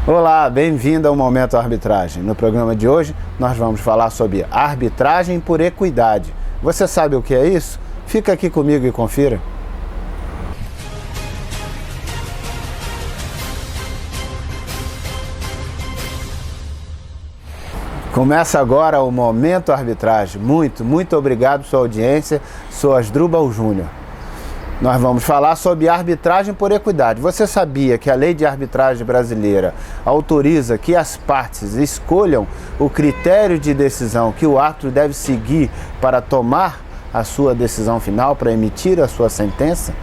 Olá, bem-vindo ao Momento Arbitragem. No programa de hoje, nós vamos falar sobre arbitragem por equidade. Você sabe o que é isso? Fica aqui comigo e confira. Começa agora o Momento Arbitragem. Muito obrigado pela sua audiência. Sou Asdrubal Júnior. Nós vamos falar sobre arbitragem por equidade. Você sabia que a Lei de Arbitragem Brasileira autoriza que as partes escolham o critério de decisão que o árbitro deve seguir para tomar a sua decisão final, para emitir a sua sentença?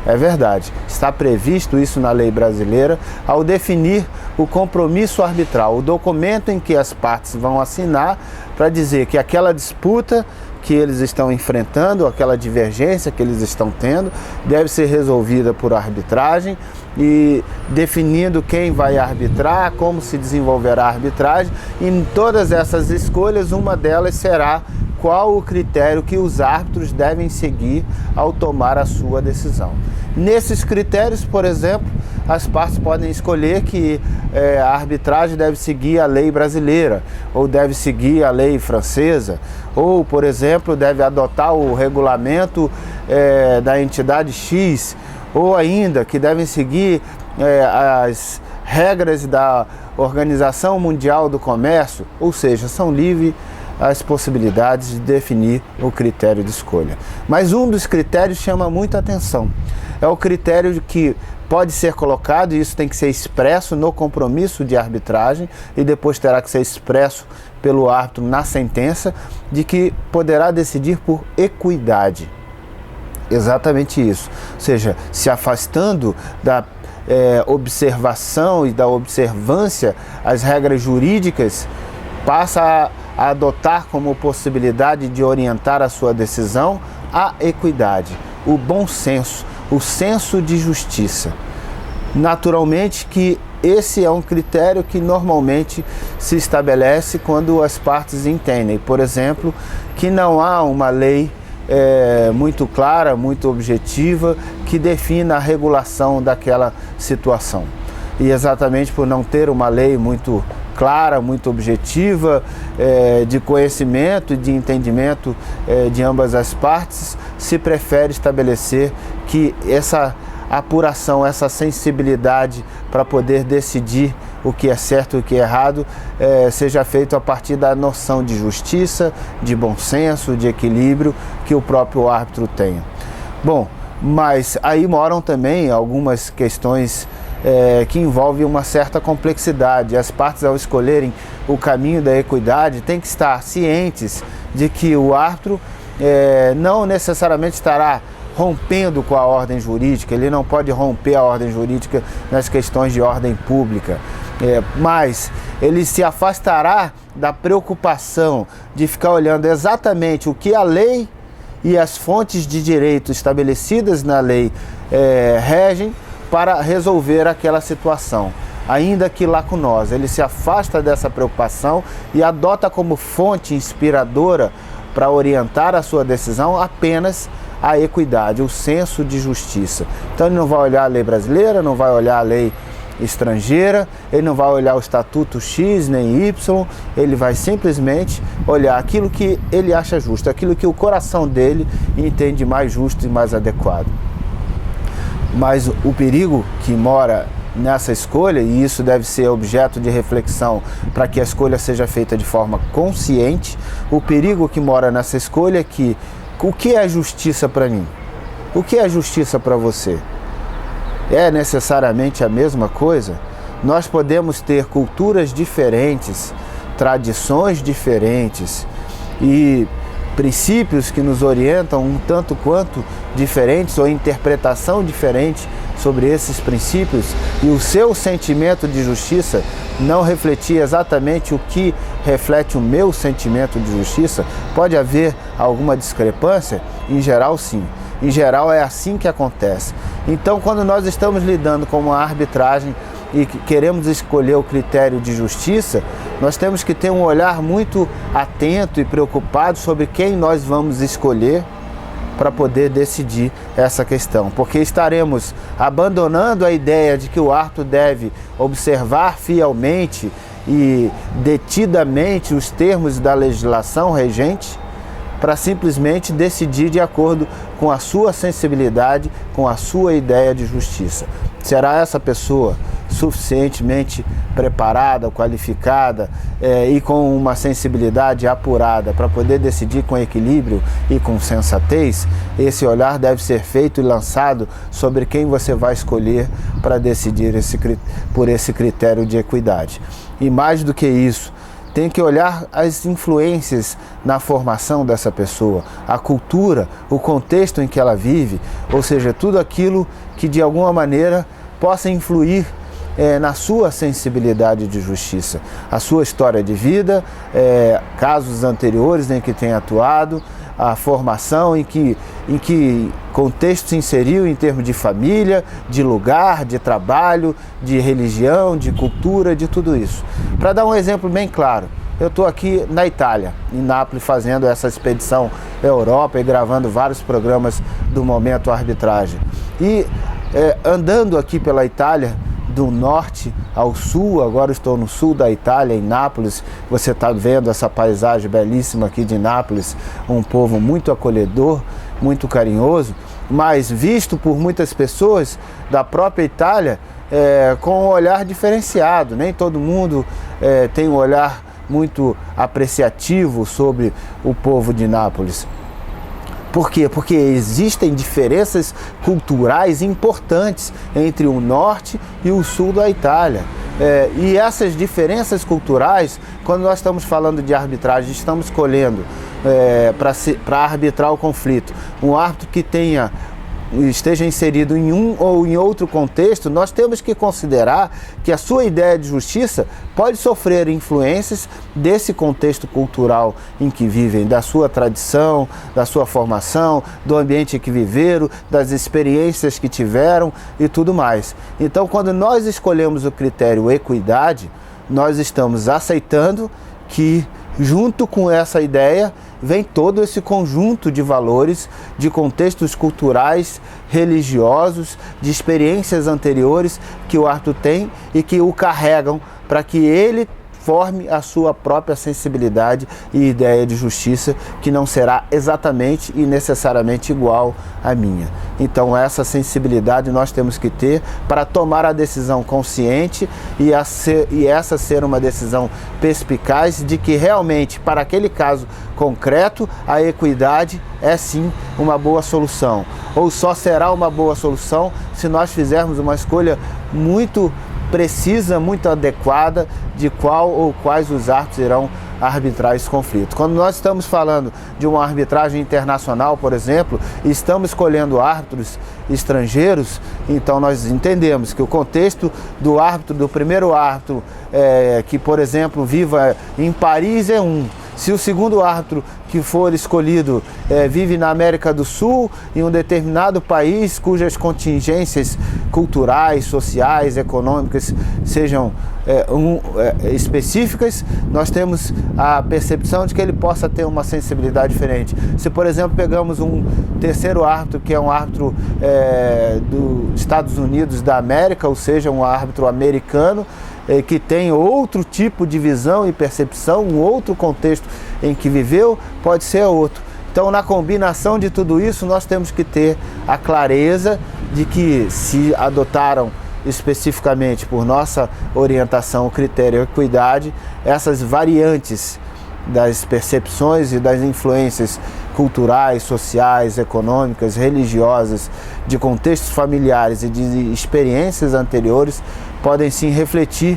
É verdade, está previsto isso na lei brasileira ao definir o compromisso arbitral, o documento em que as partes vão assinar para dizer que aquela disputa que eles estão enfrentando, aquela divergência que eles estão tendo, deve ser resolvida por arbitragem e definindo quem vai arbitrar, como se desenvolverá a arbitragem. E em todas essas escolhas, uma delas será qual o critério que os árbitros devem seguir ao tomar a sua decisão. Nesses critérios, por exemplo, as partes podem escolher que a arbitragem deve seguir a lei brasileira, ou deve seguir a lei francesa, ou, por exemplo, deve adotar o regulamento da entidade X, ou ainda que devem seguir as regras da Organização Mundial do Comércio, ou seja, são livres as possibilidades de definir o critério de escolha. Mas um dos critérios chama muita atenção. É o critério que pode ser colocado, e isso tem que ser expresso no compromisso de arbitragem e depois terá que ser expresso pelo árbitro na sentença, de que poderá decidir por equidade. Exatamente isso. Ou seja, se afastando da observação e da observância às regras jurídicas, passa a adotar como possibilidade de orientar a sua decisão a equidade, o bom senso, o senso de justiça. Naturalmente que esse é um critério que normalmente se estabelece quando as partes entendem, por exemplo, que não há uma lei muito clara, muito objetiva, que defina a regulação daquela situação. E exatamente por não ter uma lei muito clara, muito objetiva, de conhecimento e de entendimento de ambas as partes, se prefere estabelecer que essa apuração, essa sensibilidade para poder decidir o que é certo e o que é errado, seja feito a partir da noção de justiça, de bom senso, de equilíbrio que o próprio árbitro tenha. Bom, mas aí moram também algumas questões que envolve uma certa complexidade. As partes, ao escolherem o caminho da equidade, têm que estar cientes de que o árbitro não necessariamente estará rompendo com a ordem jurídica, ele não pode romper a ordem jurídica nas questões de ordem pública, mas ele se afastará da preocupação de ficar olhando exatamente o que a lei e as fontes de direito estabelecidas na lei regem para resolver aquela situação, ainda que lacunosa. Ele se afasta dessa preocupação e adota como fonte inspiradora para orientar a sua decisão apenas a equidade, o senso de justiça. Então ele não vai olhar a lei brasileira, não vai olhar a lei estrangeira, ele não vai olhar o estatuto X nem Y, ele vai simplesmente olhar aquilo que ele acha justo, aquilo que o coração dele entende mais justo e mais adequado. Mas o perigo que mora nessa escolha, e isso deve ser objeto de reflexão para que a escolha seja feita de forma consciente, o perigo que mora nessa escolha é que o que é justiça para mim? O que é justiça para você? É necessariamente a mesma coisa? Nós podemos ter culturas diferentes, tradições diferentes e princípios que nos orientam um tanto quanto diferentes, ou interpretação diferente sobre esses princípios, e o seu sentimento de justiça não refletir exatamente o que reflete o meu sentimento de justiça. Pode haver alguma discrepância? Em geral, sim. Em geral, é assim que acontece. Então, quando nós estamos lidando com uma arbitragem e queremos escolher o critério de justiça, nós temos que ter um olhar muito atento e preocupado sobre quem nós vamos escolher para poder decidir essa questão, porque estaremos abandonando a ideia de que o árbitro deve observar fielmente e detidamente os termos da legislação regente para simplesmente decidir de acordo com a sua sensibilidade, com a sua ideia de justiça. Será essa pessoa suficientemente preparada, qualificada e com uma sensibilidade apurada para poder decidir com equilíbrio e com sensatez? Esse olhar deve ser feito e lançado sobre quem você vai escolher para decidir por esse critério de equidade. E mais do que isso, tem que olhar as influências na formação dessa pessoa, a cultura, o contexto em que ela vive, ou seja, tudo aquilo que de alguma maneira possa influir na sua sensibilidade de justiça, a sua história de vida, casos anteriores em que tem atuado, a formação em que contexto se inseriu em termos de família, de lugar, de trabalho, de religião, de cultura, de tudo isso. Para dar um exemplo bem claro, eu estou aqui na Itália, em Nápoles, fazendo essa expedição Europa e gravando vários programas do Momento Arbitragem. E andando aqui pela Itália, do norte ao sul, agora estou no sul da Itália, em Nápoles. Você está vendo essa paisagem belíssima aqui de Nápoles, um povo muito acolhedor, muito carinhoso, mas visto por muitas pessoas da própria Itália com um olhar diferenciado. Nem todo mundo tem um olhar muito apreciativo sobre o povo de Nápoles. Por quê? Porque existem diferenças culturais importantes entre o norte e o sul da Itália. E essas diferenças culturais, quando nós estamos falando de arbitragem, estamos escolhendo para arbitrar o conflito um árbitro que esteja inserido em um ou em outro contexto, nós temos que considerar que a sua ideia de justiça pode sofrer influências desse contexto cultural em que vivem, da sua tradição, da sua formação, do ambiente em que viveram, das experiências que tiveram e tudo mais. Então, quando nós escolhemos o critério equidade, nós estamos aceitando que, junto com essa ideia, vem todo esse conjunto de valores, de contextos culturais, religiosos, de experiências anteriores que o árbitro tem e que o carregam para que ele forme a sua própria sensibilidade e ideia de justiça, que não será exatamente e necessariamente igual à minha. Então essa sensibilidade nós temos que ter para tomar a decisão consciente e essa ser uma decisão perspicaz de que realmente, para aquele caso concreto, a equidade é sim uma boa solução, ou só será uma boa solução se nós fizermos uma escolha muito precisa, muito adequada de qual ou quais os árbitros irão arbitrar esse conflito. Quando nós estamos falando de uma arbitragem internacional, por exemplo, e estamos escolhendo árbitros estrangeiros, então nós entendemos que o contexto do árbitro, do primeiro árbitro que, por exemplo, viva em Paris é um. Se o segundo árbitro que for escolhido vive na América do Sul, em um determinado país cujas contingências culturais, sociais, econômicas sejam específicas, nós temos a percepção de que ele possa ter uma sensibilidade diferente. Se, por exemplo, pegamos um terceiro árbitro, que é um árbitro dos Estados Unidos da América, ou seja, um árbitro americano, que tem outro tipo de visão e percepção, um outro contexto em que viveu, pode ser outro. Então, na combinação de tudo isso, nós temos que ter a clareza de que, se adotaram especificamente por nossa orientação o critério equidade, essas variantes das percepções e das influências culturais, sociais, econômicas, religiosas, de contextos familiares e de experiências anteriores podem sim refletir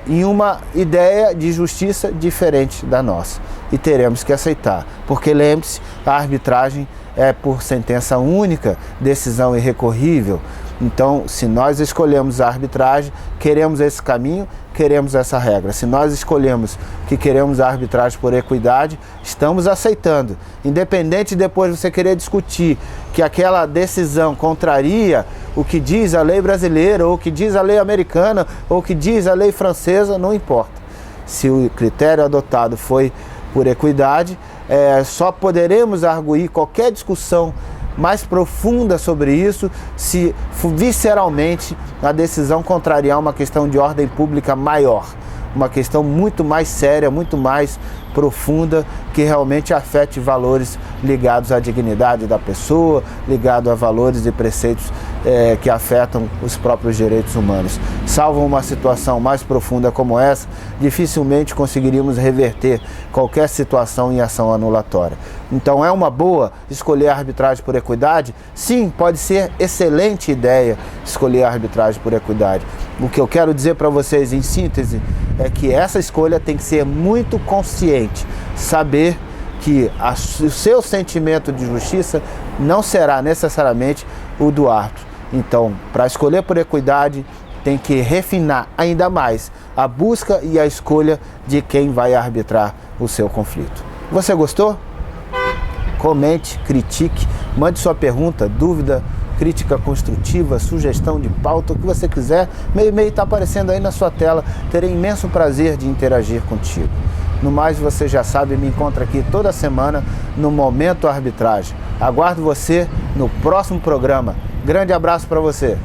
em uma ideia de justiça diferente da nossa. E teremos que aceitar, porque lembre-se, a arbitragem é por sentença única, decisão irrecorrível. Então, se nós escolhemos a arbitragem, queremos esse caminho, queremos essa regra. Se nós escolhemos que queremos a arbitragem por equidade, estamos aceitando. Independente de depois você querer discutir que aquela decisão contraria o que diz a lei brasileira, ou o que diz a lei americana, ou o que diz a lei francesa, não importa. Se o critério adotado foi por equidade, só poderemos arguir qualquer discussão mais profunda sobre isso se visceralmente a decisão contrariar uma questão de ordem pública maior, uma questão muito mais séria, muito mais profunda, que realmente afete valores ligados à dignidade da pessoa, ligado a valores e preceitos que afetam os próprios direitos humanos. Salvo uma situação mais profunda como essa, dificilmente conseguiríamos reverter qualquer situação em ação anulatória. Então é uma boa escolher a arbitragem por equidade? Sim, pode ser excelente ideia escolher a arbitragem por equidade. O que eu quero dizer para vocês em síntese é que essa escolha tem que ser muito consciente, saber que o seu sentimento de justiça não será necessariamente o do árbitro. Então, para escolher por equidade, tem que refinar ainda mais a busca e a escolha de quem vai arbitrar o seu conflito. Você gostou? Comente, critique, mande sua pergunta, dúvida, crítica construtiva, sugestão de pauta, o que você quiser. Meu e-mail está aparecendo aí na sua tela. Terei imenso prazer de interagir contigo. No mais, você já sabe, me encontra aqui toda semana no Momento Arbitragem. Aguardo você no próximo programa. Grande abraço para você.